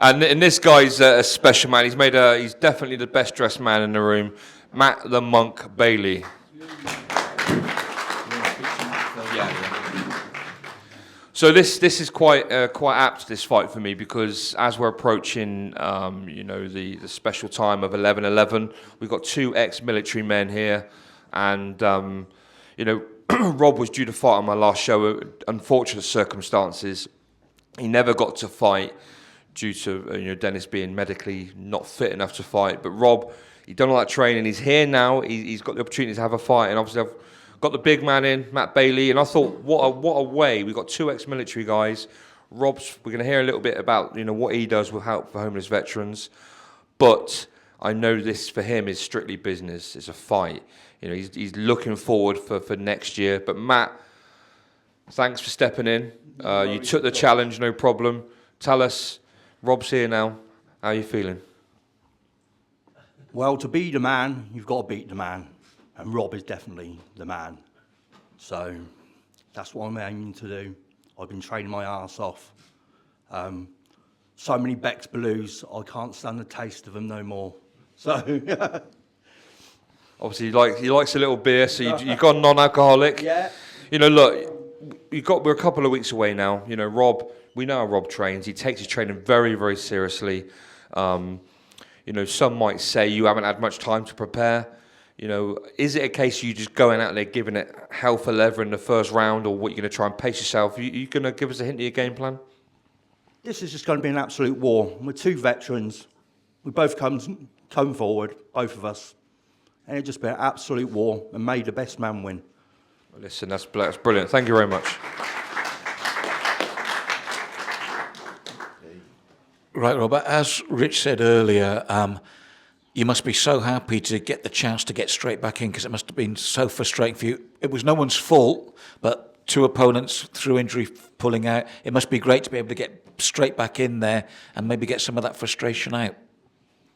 And this guy's a special man. He's definitely the best dressed man in the room. Matt the Monk Baillie. So this is quite apt, this fight for me, because as we're approaching the special time of 11:11, we've got two ex-military men here, and Rob was due to fight on my last show. Unfortunate circumstances, he never got to fight due to Dennis being medically not fit enough to fight. But Rob, he's done all that training. He's here now. He's got the opportunity to have a fight, and obviously I've got the big man in, Matt Baillie, and I thought, what a way. We've got two ex-military guys. We're going to hear a little bit about what he does with help for homeless veterans, but I know this for him is strictly business. It's a fight. He's looking forward for next year. But Matt, thanks for stepping in. You took the challenge, no problem. Tell us, Rob's here now. How are you feeling? Well, to be the man, you've got to beat the man. And Rob is definitely the man. So that's what I'm aiming to do. I've been training my arse off. So many Beck's Blues, I can't stand the taste of them no more. So obviously he likes a little beer, so you've gone non-alcoholic. Yeah. Look, we're a couple of weeks away now. Rob, we know how Rob trains. He takes his training very, very seriously. Some might say you haven't had much time to prepare. Is it a case of you just going out there giving it hell for leather in the first round, or what you're going to try and pace yourself? You going to give us a hint of your game plan? This is just going to be an absolute war. We're two veterans. We both come forward, both of us. And it'll just be an absolute war, and may the best man win. Well, listen, that's brilliant. Thank you very much. Right, Robert, as Rich said earlier, you must be so happy to get the chance to get straight back in, because it must have been so frustrating for you. It was no one's fault, but two opponents through injury pulling out. It must be great to be able to get straight back in there and maybe get some of that frustration out.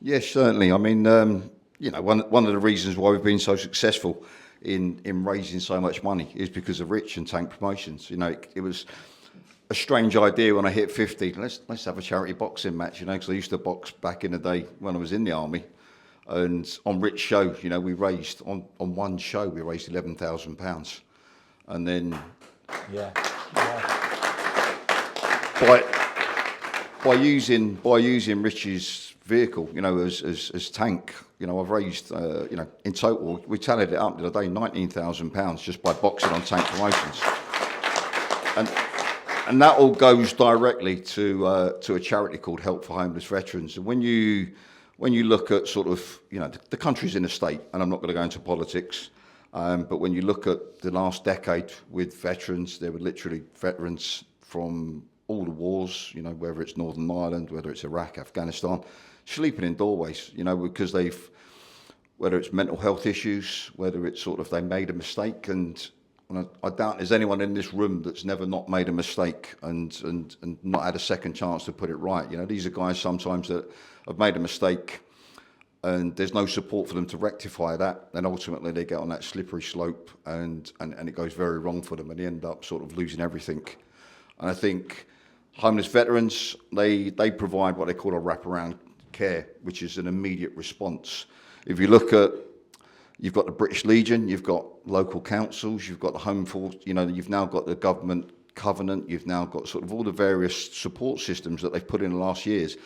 Yes, certainly. I mean, one of the reasons why we've been so successful in raising so much money is because of Rich and Tank Promotions. It was a strange idea when I hit 50. Let's have a charity boxing match, because I used to box back in the day when I was in the army. And on Rich's show, we raised on one show we raised £11,000, and then by using Rich's vehicle, as Tank, I've raised in total, we tallied it up the other day, £19,000 just by boxing on Tank Promotions, and that all goes directly to a charity called Help for Homeless Veterans. And when you look at sort of, the country's in a state, and I'm not going to go into politics, but when you look at the last decade with veterans, there were literally veterans from all the wars, whether it's Northern Ireland, whether it's Iraq, Afghanistan, sleeping in doorways, because whether it's mental health issues, whether it's sort of they made a mistake, and I doubt there's anyone in this room that's never not made a mistake and not had a second chance to put it right. These are guys sometimes that have made a mistake and there's no support for them to rectify that. Then ultimately they get on that slippery slope and it goes very wrong for them and they end up sort of losing everything. And I think homeless veterans, they provide what they call a wraparound care, which is an immediate response. If you look at, you've got the British Legion, you've got local councils, you've got the Home Force, you've now got the government covenant, you've now got sort of all the various support systems that they've put in the last years.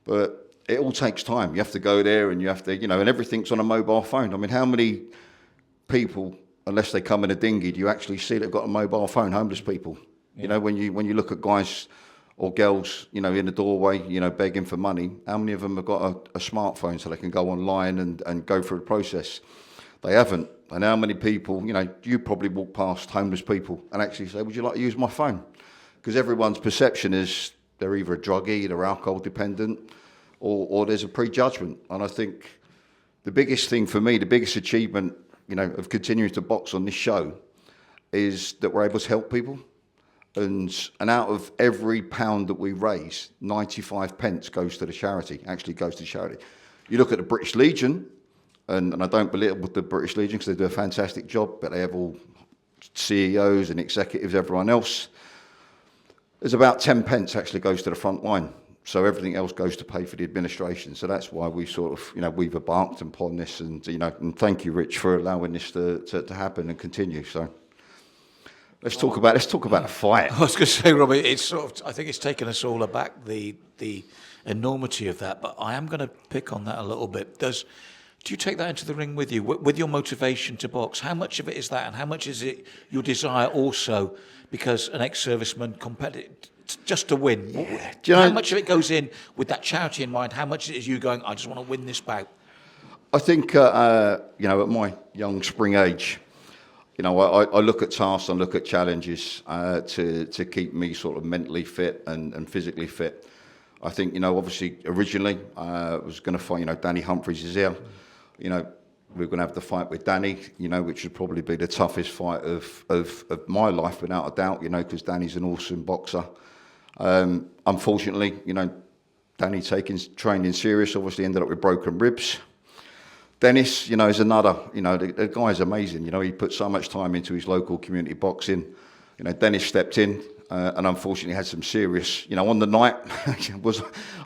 But it all takes time. You have to go there and you have to, and everything's on a mobile phone. I mean, how many people, unless they come in a dinghy, do you actually see they've got a mobile phone, homeless people? Yeah. When you look at guys or girls, in the doorway, begging for money, how many of them have got a smartphone so they can go online and go through the process? They haven't. And how many people, you probably walk past homeless people and actually say, would you like to use my phone? Because everyone's perception is they're either a druggie, they're alcohol dependent, or there's a prejudgment. And I think the biggest thing for me, the biggest achievement, of continuing to box on this show is that we're able to help people. And out of every pound that we raise, 95 pence goes to the charity, actually goes to charity. You look at the British Legion, and I don't belittle the British Legion because they do a fantastic job, but they have all CEOs and executives, everyone else. There's about 10 pence actually goes to the front line. So everything else goes to pay for the administration. So that's why we sort of, we've embarked upon this, and and thank you, Rich, for allowing this to happen and continue. So let's talk about the fight. I was going to say, Robbie, it's sort of, I think it's taken us all aback, the enormity of that, but I am going to pick on that a little bit. Do you take that into the ring with you, with your motivation to box? How much of it is that, and how much is it your desire also, because an ex-serviceman just to win? Yeah. How much of it goes in with that charity in mind? How much is you going, I just want to win this bout? I think, at my young spring age, I look at tasks, I look at challenges to keep me sort of mentally fit and physically fit. I think, obviously, originally, I was going to fight, Danny Humphries is here. We're going to have the fight with Danny, which would probably be the toughest fight of my life, without a doubt, because Danny's an awesome boxer. Unfortunately, Danny taking training serious, obviously ended up with broken ribs. Dennis, is another, the guy's amazing. He put so much time into his local community boxing. Dennis stepped in and unfortunately had some serious, on the night,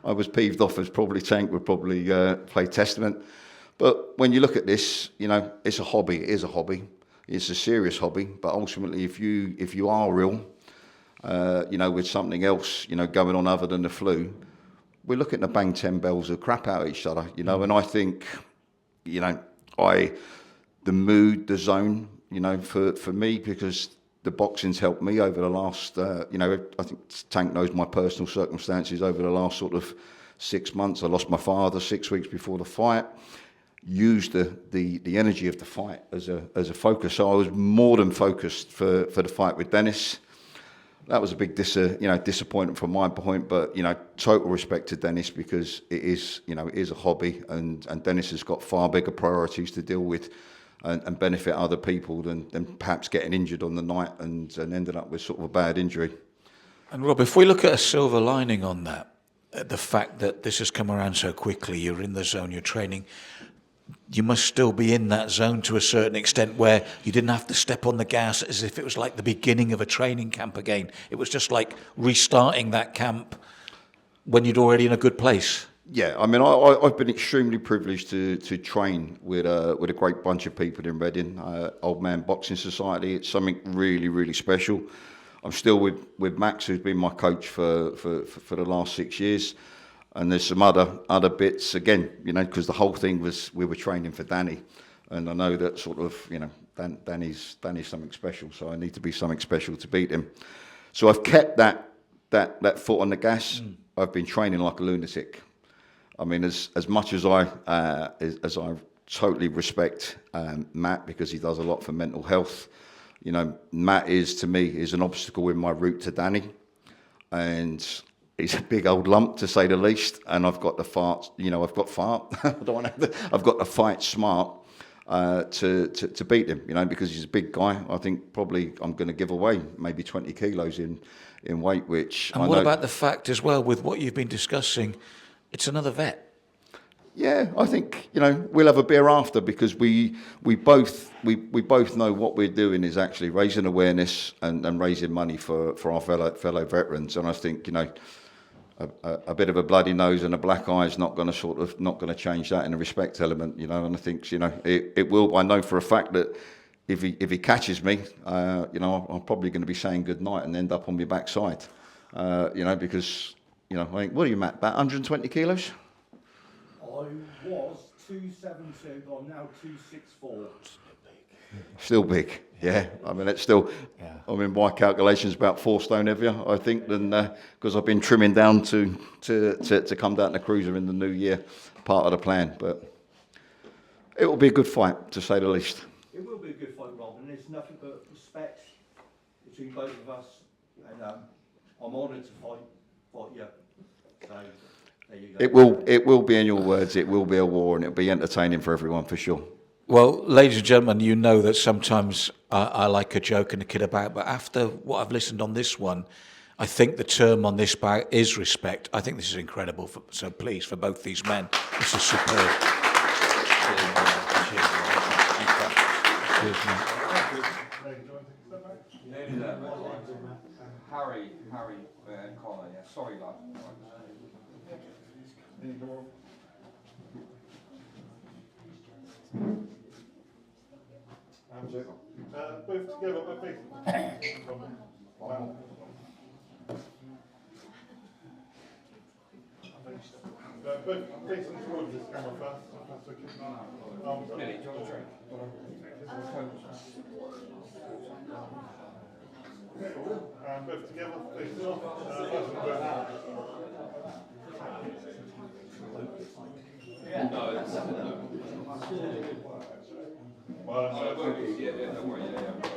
I was peeved off, as probably Tank would probably play testament. But when you look at this, it's a hobby. It is a hobby. It's a serious hobby. But ultimately, if you are real, with something else, going on other than the flu, we're looking to bang 10 bells of crap out of each other, and I think, the mood, the zone, for me, because the boxing's helped me over the last, I think Tank knows my personal circumstances over the last sort of 6 months. I lost my father 6 weeks before the fight. Used the energy of the fight as a focus. So I was more than focused for the fight with Dennis. That was a big disappointment from my point, but total respect to Dennis, because it is a hobby, and Dennis has got far bigger priorities to deal with and benefit other people than perhaps getting injured on the night and ended up with sort of a bad injury. And Rob, if we look at a silver lining on that, the fact that this has come around so quickly, you're in the zone, you're training, you must still be in that zone to a certain extent, where you didn't have to step on the gas as if it was like the beginning of a training camp again. It was just like restarting that camp when you'd already in a good place. Yeah, I mean, I've been extremely privileged to train with a great bunch of people in Reading, Old Man Boxing Society. It's something really, really special. I'm still with Max, who's been my coach for the last 6 years. And there's some other bits, again, because the whole thing was we were training for Danny. And I know that sort of, Danny's something special, so I need to be something special to beat him. So I've kept that foot on the gas. I've been training like a lunatic. I mean, as much as I totally respect Matt, because he does a lot for mental health, Matt to me is an obstacle in my route to Danny. And he's a big old lump, to say the least, and I've got the fart. I've got to fight smart to beat him. Because he's a big guy. I think probably I'm going to give away maybe 20 kilos in weight, which. And what about the fact as well, with what you've been discussing, it's another vet. Yeah, I think we'll have a beer after, because we both know what we're doing is actually raising awareness and raising money for our fellow veterans, and I think a bit of a bloody nose and a black eye is not going to change that in the respect element, and I think it will. I know for a fact that if he catches me, I'm probably going to be saying good night and end up on my backside, because I think, what are you, Matt? About 120 kilos. I was 272, I'm now 264. Still big, yeah. I mean, it's still. Yeah. I mean, my calculation's about 4 stone heavier, I think, than because I've been trimming down to come down to cruiser in the new year, part of the plan. But it will be a good fight, to say the least. It will be a good fight, Rob, and there's nothing but respect between both of us, and I'm honoured to fight you. So. It will be, in your words, it will be a war, and it'll be entertaining for everyone, for sure. Well, ladies and gentlemen, you know that sometimes I like a joke and a kid about, but after what I've listened on this one, I think the term on this bout is respect. I think this is incredible. So please, for both these men, this is superb. Cheers, man. Harry and Connor, yeah. Sorry, lad. Both together, but facing. Both facing towards this camera first. That's okay. Arms up. Both together, facing off. No, that's... Well, yeah, don't worry, yeah.